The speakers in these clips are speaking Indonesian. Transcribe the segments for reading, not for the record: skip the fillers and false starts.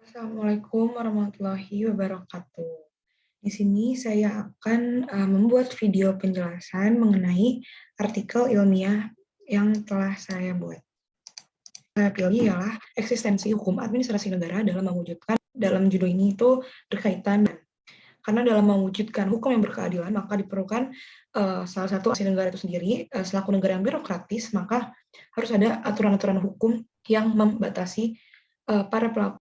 Assalamualaikum warahmatullahi wabarakatuh. Di sini saya akan membuat video penjelasan mengenai artikel ilmiah yang telah saya buat. Saya pilih ialah eksistensi hukum administrasi negara dalam mewujudkan, dalam judul ini itu berkaitan karena dalam mewujudkan hukum yang berkeadilan maka diperlukan salah satu asli negara itu sendiri selaku negara yang birokratis, maka harus ada aturan-aturan hukum yang membatasi para pelaku.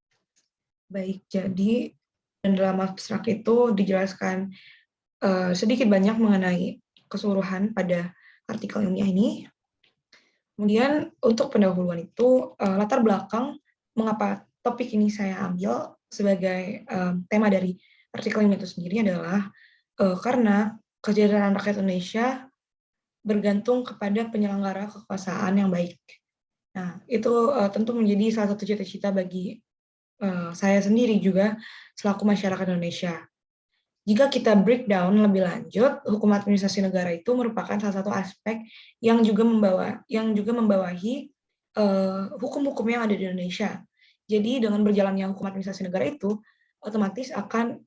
Baik, jadi dan dalam abstrak itu dijelaskan sedikit banyak mengenai keseluruhan pada artikel ilmiah ini. Kemudian untuk pendahuluan itu latar belakang mengapa topik ini saya ambil sebagai tema dari artikel ilmiah itu sendiri adalah karena kesejahteraan rakyat Indonesia bergantung kepada penyelenggara kekuasaan yang baik. Nah, itu tentu menjadi salah satu cita-cita bagi saya sendiri juga selaku masyarakat Indonesia. Jika kita breakdown lebih lanjut, hukum administrasi negara itu merupakan salah satu aspek yang juga membawahi hukum-hukum yang ada di Indonesia. Jadi dengan berjalannya hukum administrasi negara itu, otomatis akan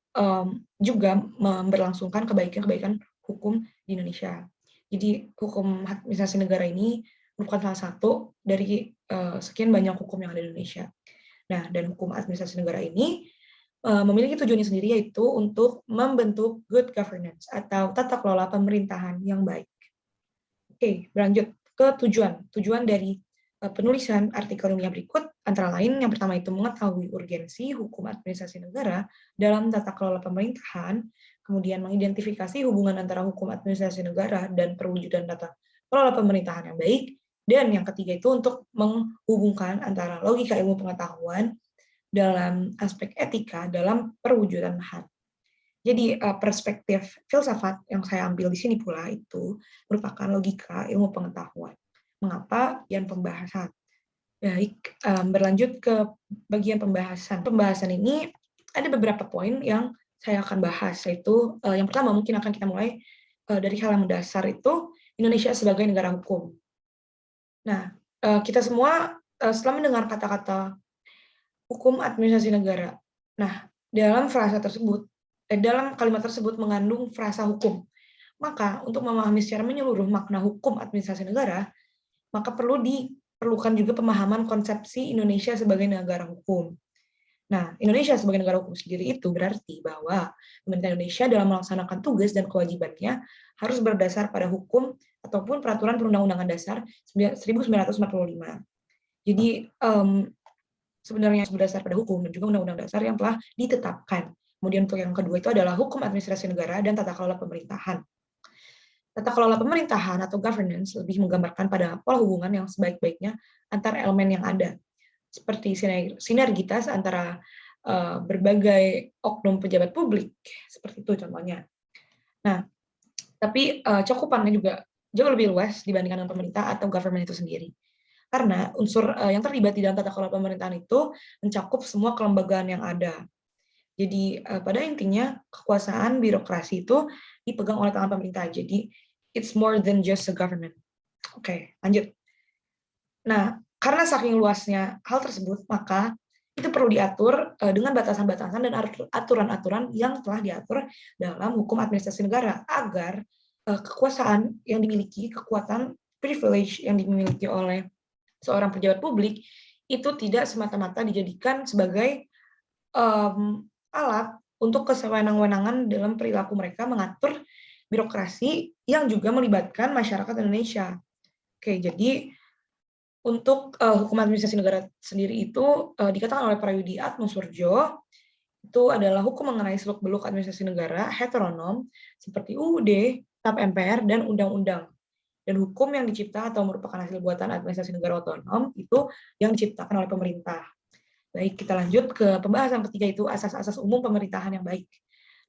juga memberlangsungkan kebaikan-kebaikan hukum di Indonesia. Jadi hukum administrasi negara ini merupakan salah satu dari sekian banyak hukum yang ada di Indonesia. Nah, dan hukum administrasi negara ini memiliki tujuannya sendiri, yaitu untuk membentuk good governance atau tata kelola pemerintahan yang baik. Oke, berlanjut ke tujuan. Tujuan dari penulisan artikel ilmiah berikut antara lain yang pertama itu mengetahui urgensi hukum administrasi negara dalam tata kelola pemerintahan, kemudian mengidentifikasi hubungan antara hukum administrasi negara dan perwujudan tata kelola pemerintahan yang baik, dan yang ketiga itu untuk menghubungkan antara logika ilmu pengetahuan dalam aspek etika dalam perwujudan HAM. Jadi perspektif filsafat yang saya ambil di sini pula itu merupakan logika ilmu pengetahuan. Mengapa? Bagian pembahasan. Baik, berlanjut ke bagian pembahasan. Pembahasan ini ada beberapa poin yang saya akan bahas, yaitu yang pertama mungkin akan kita mulai dari hal yang mendasar, itu Indonesia sebagai negara hukum. Nah, kita semua setelah mendengar kata-kata hukum administrasi negara. Nah, dalam kalimat tersebut mengandung frasa hukum. Maka untuk memahami secara menyeluruh makna hukum administrasi negara, maka diperlukan juga pemahaman konsepsi Indonesia sebagai negara hukum. Nah, Indonesia sebagai negara hukum sendiri itu berarti bahwa pemerintah Indonesia dalam melaksanakan tugas dan kewajibannya harus berdasar pada hukum ataupun peraturan perundang-undangan dasar 1945. Jadi sebenarnya berdasar pada hukum dan juga undang-undang dasar yang telah ditetapkan. Kemudian untuk yang kedua itu adalah hukum administrasi negara dan tata kelola pemerintahan. Tata kelola pemerintahan atau governance lebih menggambarkan pada pola hubungan yang sebaik-baiknya antar elemen yang ada, seperti sinergitas antara berbagai oknum pejabat publik, seperti itu contohnya. Nah, tapi cakupannya juga jauh lebih luas dibandingkan dengan pemerintah atau government itu sendiri. Karena unsur yang terlibat di dalam tata kelola pemerintahan itu mencakup semua kelembagaan yang ada. Jadi pada intinya kekuasaan birokrasi itu dipegang oleh tangan pemerintah. Jadi it's more than just a government. Oke, lanjut. Nah, karena saking luasnya hal tersebut, maka itu perlu diatur dengan batasan-batasan dan aturan-aturan yang telah diatur dalam hukum administrasi negara agar kekuasaan yang dimiliki, kekuatan privilege yang dimiliki oleh seorang pejabat publik itu tidak semata-mata dijadikan sebagai alat untuk kesewenang-wenangan dalam perilaku mereka mengatur birokrasi yang juga melibatkan masyarakat Indonesia. Oke, jadi untuk hukum administrasi negara sendiri itu dikatakan oleh Prayudi Atmosurjo itu adalah hukum mengenai seluk-beluk administrasi negara heteronom seperti UUD, TAP MPR, dan undang-undang. Dan hukum yang dicipta atau merupakan hasil buatan administrasi negara otonom itu yang diciptakan oleh pemerintah. Baik, kita lanjut ke pembahasan ketiga, itu asas-asas umum pemerintahan yang baik.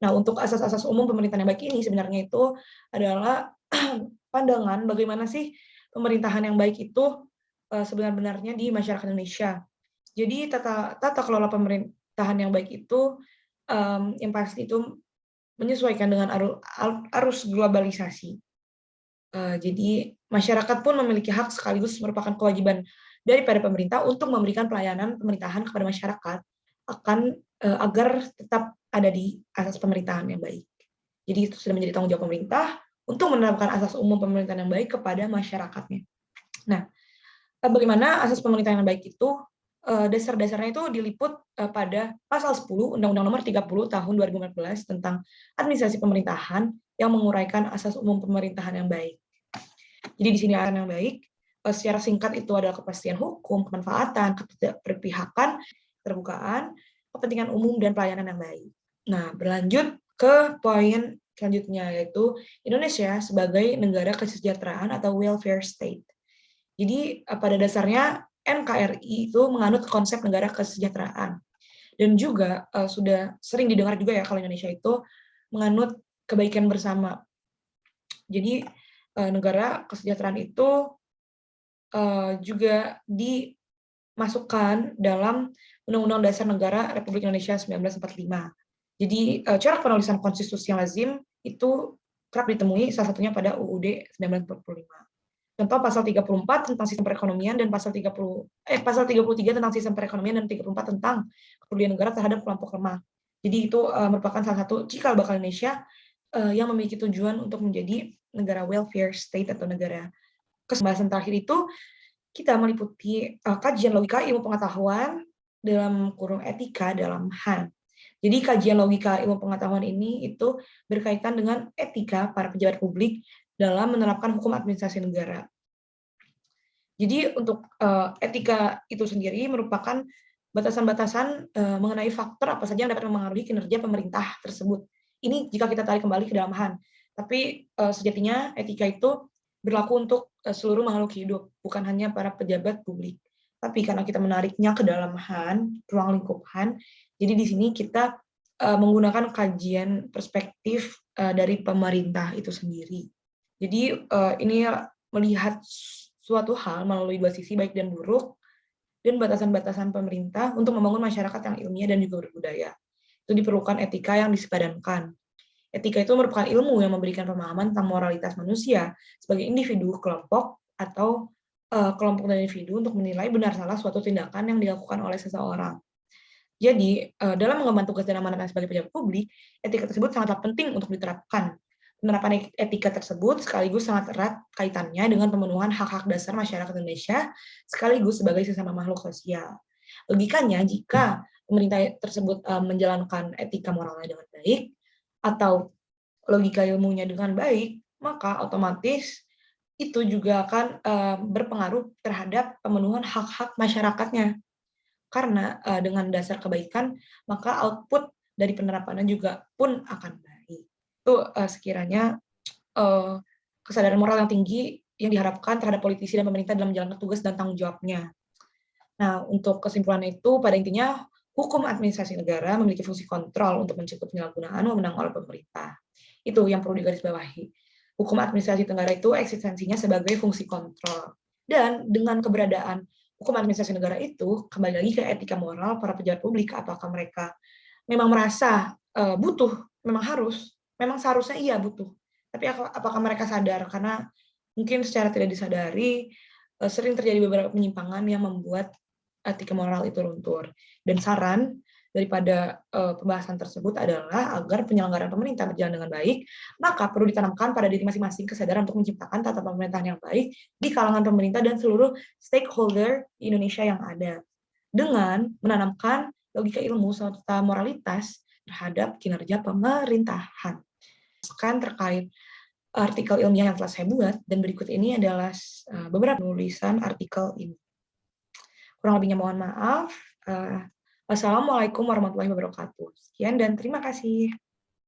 Nah, untuk asas-asas umum pemerintahan yang baik ini sebenarnya itu adalah pandangan bagaimana sih pemerintahan yang baik itu sebenarnya di masyarakat Indonesia. Jadi tata kelola pemerintahan yang baik itu yang pasti itu menyesuaikan dengan arus globalisasi. Jadi masyarakat pun memiliki hak sekaligus merupakan kewajiban daripada pemerintah untuk memberikan pelayanan pemerintahan kepada masyarakat agar tetap ada di asas pemerintahan yang baik. Jadi itu sudah menjadi tanggung jawab pemerintah untuk menerapkan asas umum pemerintahan yang baik kepada masyarakatnya. Nah, bagaimana asas pemerintahan yang baik itu? Dasar-dasarnya itu diliput pada pasal 10 Undang-Undang Nomor 30 Tahun 2014 tentang administrasi pemerintahan yang menguraikan asas umum pemerintahan yang baik. Jadi di sini yang baik, secara singkat itu adalah kepastian hukum, kemanfaatan, keberpihakan, keterbukaan, kepentingan umum, dan pelayanan yang baik. Nah, berlanjut ke poin selanjutnya, yaitu Indonesia sebagai negara kesejahteraan atau welfare state. Jadi pada dasarnya NKRI itu menganut konsep negara kesejahteraan. Dan juga sudah sering didengar juga ya kalau Indonesia itu menganut kebaikan bersama. Jadi negara kesejahteraan itu juga dimasukkan dalam Undang-Undang Dasar Negara Republik Indonesia 1945. Jadi corak penulisan konstitusi yang lazim itu kerap ditemui salah satunya pada UUD 1945. Contoh pasal 34 tentang sistem perekonomian dan pasal 33 tentang sistem perekonomian dan 34 tentang kepedulian negara terhadap kelompok lemah. Jadi itu merupakan salah satu cikal bakal Indonesia yang memiliki tujuan untuk menjadi negara welfare state atau negara kesejahteraan. Terakhir itu kita meliputi kajian logika ilmu pengetahuan dalam kurung etika dalam HAN. Jadi kajian logika ilmu pengetahuan ini itu berkaitan dengan etika para pejabat publik dalam menerapkan hukum administrasi negara. Jadi untuk etika itu sendiri merupakan batasan-batasan mengenai faktor apa saja yang dapat mempengaruhi kinerja pemerintah tersebut. Ini jika kita tarik kembali ke dalam HAN. Tapi sejatinya etika itu berlaku untuk seluruh makhluk hidup, bukan hanya para pejabat publik. Tapi karena kita menariknya ke dalam HAN, ruang lingkup HAN, jadi di sini kita menggunakan kajian perspektif dari pemerintah itu sendiri. Jadi ini melihat suatu hal melalui dua sisi baik dan buruk, dan batasan-batasan pemerintah untuk membangun masyarakat yang ilmiah dan juga berbudaya. Itu diperlukan etika yang disepadankan. Etika itu merupakan ilmu yang memberikan pemahaman tentang moralitas manusia sebagai individu, kelompok, atau kelompok dan individu untuk menilai benar salah suatu tindakan yang dilakukan oleh seseorang. Jadi, dalam mengemban tugas dan amanatnya sebagai pejabat publik, etika tersebut sangatlah penting untuk diterapkan. Penerapan etika tersebut sekaligus sangat erat kaitannya dengan pemenuhan hak-hak dasar masyarakat Indonesia, sekaligus sebagai sesama makhluk sosial. Logikanya, jika pemerintah tersebut menjalankan etika moralnya dengan baik, atau logika ilmunya dengan baik, maka otomatis itu juga akan berpengaruh terhadap pemenuhan hak-hak masyarakatnya. Karena dengan dasar kebaikan, maka output dari penerapannya juga pun akan baik. Itu sekiranya kesadaran moral yang tinggi yang diharapkan terhadap politisi dan pemerintah dalam menjalankan tugas dan tanggung jawabnya. Nah, untuk kesimpulan itu, pada intinya, hukum administrasi negara memiliki fungsi kontrol untuk mencegah penyalahgunaan wewenang oleh pemerintah. Itu yang perlu digarisbawahi. Hukum administrasi negara itu eksistensinya sebagai fungsi kontrol. Dan dengan keberadaan hukum administrasi negara itu, kembali lagi ke etika moral para pejabat publik, apakah mereka memang merasa butuh, memang seharusnya iya butuh. Tapi apakah mereka sadar? Karena mungkin secara tidak disadari, sering terjadi beberapa penyimpangan yang membuat etika moral itu luntur. Dan saran daripada pembahasan tersebut adalah agar penyelenggaraan pemerintah berjalan dengan baik, maka perlu ditanamkan pada diri masing-masing kesadaran untuk menciptakan tata pemerintahan yang baik di kalangan pemerintah dan seluruh stakeholder di Indonesia yang ada, dengan menanamkan logika ilmu serta moralitas terhadap kinerja pemerintahan. Sekarang terkait artikel ilmiah yang telah saya buat, dan berikut ini adalah beberapa tulisan artikel ini. Kurang lebihnya mohon maaf. Wassalamualaikum warahmatullahi wabarakatuh. Sekian dan terima kasih.